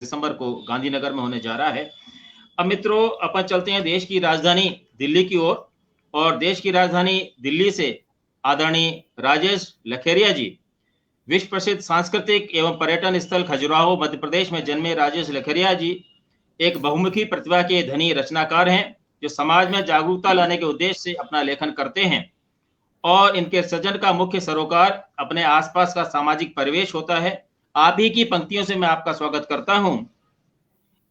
दिसंबर को गांधीनगर में होने जा रहा है। अब मित्रों, अपन चलते हैं देश की राजधानी दिल्ली की ओर, और देश की राजधानी दिल्ली से आदरणीय राजेश लखेरिया जी, विश्व प्रसिद्ध सांस्कृतिक एवं पर्यटन स्थल खजुराहो मध्य प्रदेश में जन्मे राजेश लखेरिया जी एक बहुमुखी प्रतिभा के धनी रचनाकार हैं, जो समाज में जागरूकता लाने के उद्देश्य से अपना लेखन करते हैं। और इनके सृजन का मुख्य सरोकार अपने आसपास का सामाजिक परिवेश होता है। आप ही की पंक्तियों से मैं आपका स्वागत करता हूं।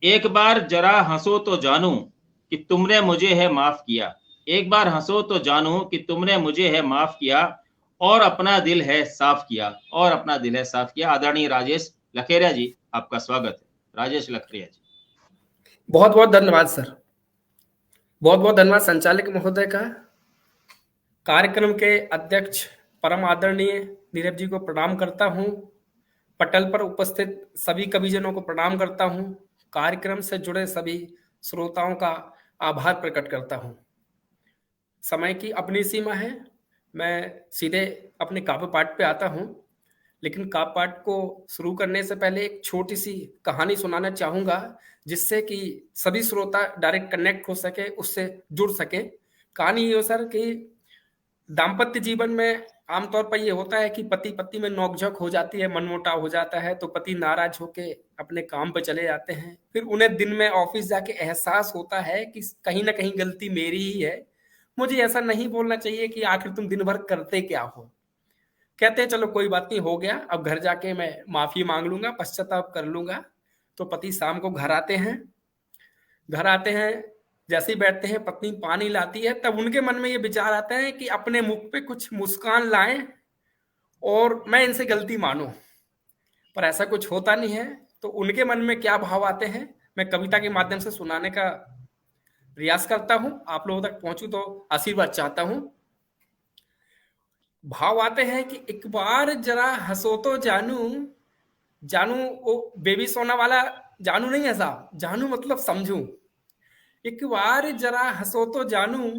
एक बार जरा हंसो तो जानूं कि तुमने मुझे है माफ किया। एक बार हंसो तो जानूं कि तुमने मुझे है माफ किया, और अपना दिल है साफ किया, और अपना दिल है साफ किया। आदरणीय राजेश लखेरिया जी, आपका स्वागत है। राजेश लखेरिया जी। बहुत बहुत धन्यवाद सर। बहुत बहुत धन्यवाद संचालक महोदय का। कार्यक्रम के अध्यक्ष परम आदरणीय नीरव जी को प्रणाम करता हूं। पटल पर उपस्थित सभी कविजनों को प्रणाम करता हूं। कार्यक्रम से जुड़े सभी श्रोताओं का आभार प्रकट करता हूं। समय की अपनी सीमा है, मैं सीधे अपने काव्य पाठ पे आता हूं, लेकिन काव्य पाठ को शुरू करने से पहले एक छोटी सी कहानी सुनाना चाहूंगा, जिससे कि सभी श्रोता डायरेक्ट कनेक्ट हो सके, उससे जुड़ सके। कहानी ये हो सर कि दाम्पत्य जीवन में आमतौर पर ये होता है कि पति पत्नी में नोकझोंक हो जाती है, मनमुटाव हो जाता है, तो पति नाराज होके अपने काम पे चले जाते हैं। फिर उन्हें दिन में ऑफिस जाके एहसास होता है कि कहीं ना कहीं गलती मेरी ही है, मुझे ऐसा नहीं बोलना चाहिए कि आखिर तुम दिन भर करते क्या हो। कहते हैं चलो कोई बात नहीं, हो गया, अब घर जाके मैं माफी मांग लूंगा, पश्चाताप कर लूंगा। तो पति शाम को घर आते हैं। जैसे ही बैठते हैं, पत्नी पानी लाती है, तब उनके मन में ये विचार आता है कि अपने मुख पे कुछ मुस्कान लाएं और मैं इनसे गलती मानूं, पर ऐसा कुछ होता नहीं है। तो उनके मन में क्या भाव आते हैं, मैं कविता के माध्यम से सुनाने का प्रयास करता हूं। आप लोगों तक पहुंचूं तो आशीर्वाद चाहता हूं। भाव आते हैं कि एक बार जरा हंसो तो जानू। जानू वो बेबी सोना वाला जानू नहीं है साहब, जानू मतलब समझू। एक बार जरा हंसो तो जानू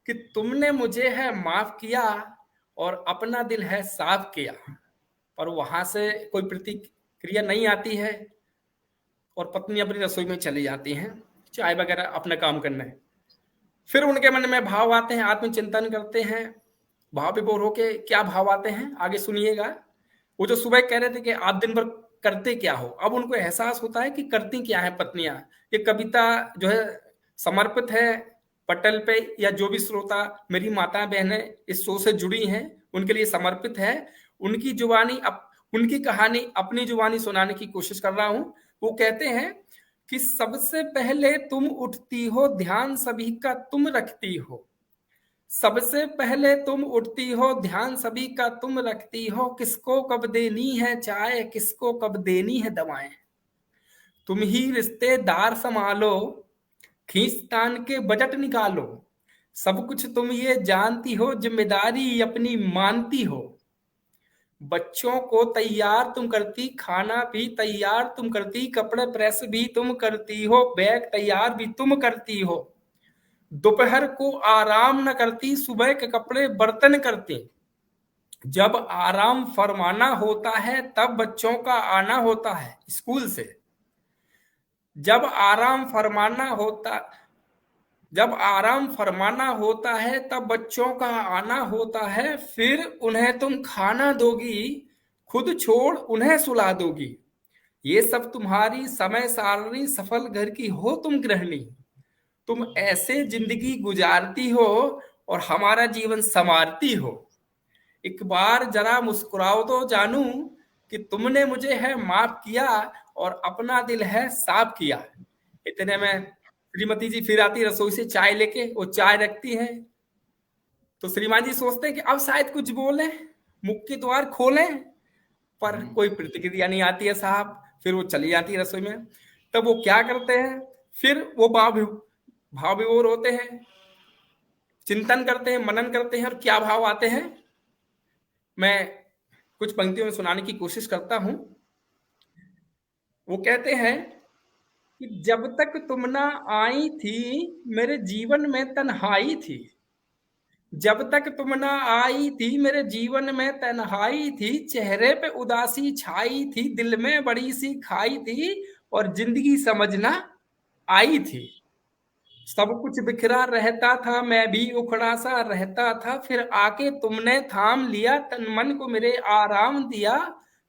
कि तुमने मुझे है माफ किया और अपना दिल है साफ किया। पर वहां से कोई प्रतिक्रिया नहीं आती है और पत्नी अपनी रसोई में चली जाती हैं चाय वगैरह अपना काम करना है। फिर उनके मन में भाव आते हैं, आत्मचिंतन करते हैं। भाव विभोर होके क्या भाव आते हैं आगे सुनिएगा। वो जो सुबह कह रहे थे कि आप दिन भर करते क्या हो, अब उनको एहसास होता है कि करती क्या है पत्नियां। ये कविता जो है समर्पित है पटल पे, या जो भी श्रोता मेरी माता बहनें इस शो से जुड़ी हैं उनके लिए समर्पित है। उनकी जुबानी उनकी कहानी अपनी जुबानी सुनाने की कोशिश कर रहा हूं। वो कहते हैं कि सबसे पहले तुम उठती हो, ध्यान सभी का तुम रखती हो। सबसे पहले तुम उठती हो, ध्यान सभी का तुम रखती हो। किसको कब देनी है चाय, किसको कब देनी है दवाएं। तुम ही रिश्तेदार संभालो, खींचतान के बजट निकालो। सब कुछ तुम ये जानती हो, जिम्मेदारी अपनी मानती हो। बच्चों को तैयार तुम करती, खाना भी तैयार तुम करती, कपड़े प्रेस भी तुम करती हो, बैग तैयार भी तुम करती हो। दोपहर को आराम न करती, सुबह के कपड़े बर्तन करती। जब आराम फरमाना होता है तब बच्चों का आना होता है स्कूल से। जब आराम फरमाना होता है तब बच्चों का आना होता है। फिर उन्हें तुम खाना दोगी, खुद छोड़ उन्हें सुला दोगी। ये सब तुम्हारी समय सारणी, सफल घर की हो तुम गृहिणी। तुम ऐसे जिंदगी गुजारती हो और हमारा जीवन संवारती हो। एक बार जरा मुस्कुराओ तो जानू कि तुमने मुझे है माफ किया और अपना दिल है साफ किया। इतने में श्रीमती जी फिर आती रसोई से चाय लेके, वो चाय रखती है। तो श्रीमान जी सोचते हैं कि अब शायद कुछ बोले, मुख के द्वार खोलें, पर कोई प्रतिक्रिया नहीं आती है साहब। फिर वो चली जाती है रसोई में। तब वो क्या करते हैं, फिर वो भाव विभोर होते हैं, चिंतन करते हैं, मनन करते हैं, और क्या भाव आते हैं मैं कुछ पंक्तियों में सुनाने की कोशिश करता हूं। वो कहते हैं कि जब तक तुम ना आई थी मेरे जीवन में तन्हाई थी। जब तक तुम ना आई थी मेरे जीवन में तन्हाई थी। चेहरे पे उदासी छाई थी, दिल में बड़ी सी खाई थी, और जिंदगी समझना आई थी। सब कुछ बिखरा रहता था, मैं भी उखड़ा सा रहता था, फिर आके तुमने थाम लिया, तन मन को मेरे आराम दिया।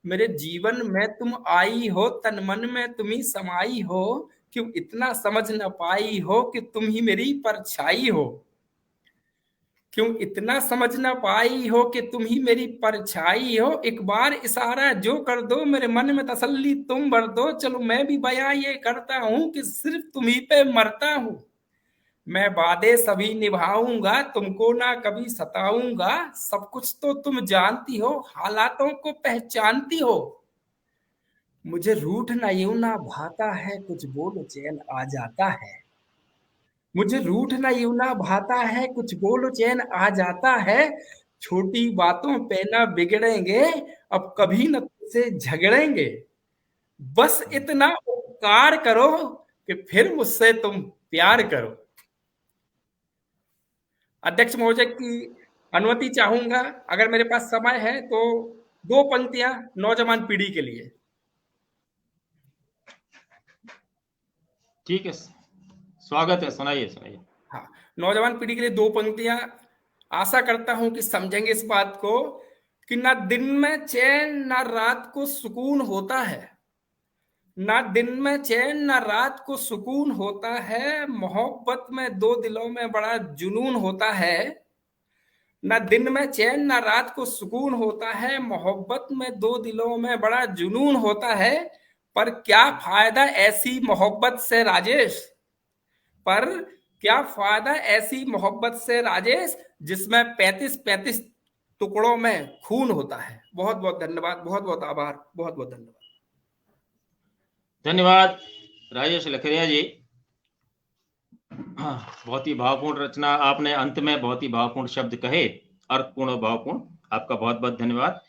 मेरे जीवन में तुम आई हो, तन मन में तुम ही समाई हो, क्यों इतना समझ न पाई हो कि तुम ही मेरी परछाई हो। क्यों इतना समझ ना पाई हो कि तुम ही मेरी परछाई हो। एक बार इशारा जो कर दो, मेरे मन में तसल्ली तुम भर दो। चलो मैं भी बयां ये करता हूं कि सिर्फ तुम ही पे मरता हूं। मैं वादे सभी निभाऊंगा, तुमको ना कभी सताऊंगा। सब कुछ तो तुम जानती हो, हालातों को पहचानती हो। मुझे रूठना यूं ना भाता है, कुछ बोलो चैन आ जाता है। मुझे रूठना यूं ना भाता है, कुछ बोलो चैन आ जाता है। छोटी बातों पे ना बिगड़ेंगे, अब कभी न तुझसे झगड़ेंगे। बस इतना उपकार करो कि फिर मुझसे तुम प्यार करो। अध्यक्ष महोदय की अनुमति चाहूंगा, अगर मेरे पास समय है तो 2 पंक्तियां नौजवान पीढ़ी के लिए। ठीक है, स्वागत है, सुनाइए सुनाइए। हाँ, नौजवान पीढ़ी के लिए 2 पंक्तियां। आशा करता हूं कि समझेंगे इस बात को कि ना दिन में चैन ना रात को सुकून होता है। ना दिन में चैन ना रात को सुकून होता है। मोहब्बत में 2 दिलों में बड़ा जुनून होता है। ना दिन में चैन ना रात को सुकून होता है। मोहब्बत में 2 दिलों में बड़ा जुनून होता है। पर क्या फायदा ऐसी मोहब्बत से राजेश, पर क्या फायदा ऐसी मोहब्बत से राजेश, जिसमें 35-35 टुकड़ों में खून होता है। बहुत बहुत धन्यवाद, बहुत बहुत आभार, बहुत बहुत धन्यवाद। धन्यवाद राजेश लखेरिया जी। बहुत ही भावपूर्ण रचना आपने अंत में बहुत ही भावपूर्ण शब्द कहे, अर्थपूर्ण भावपूर्ण। आपका बहुत बहुत धन्यवाद।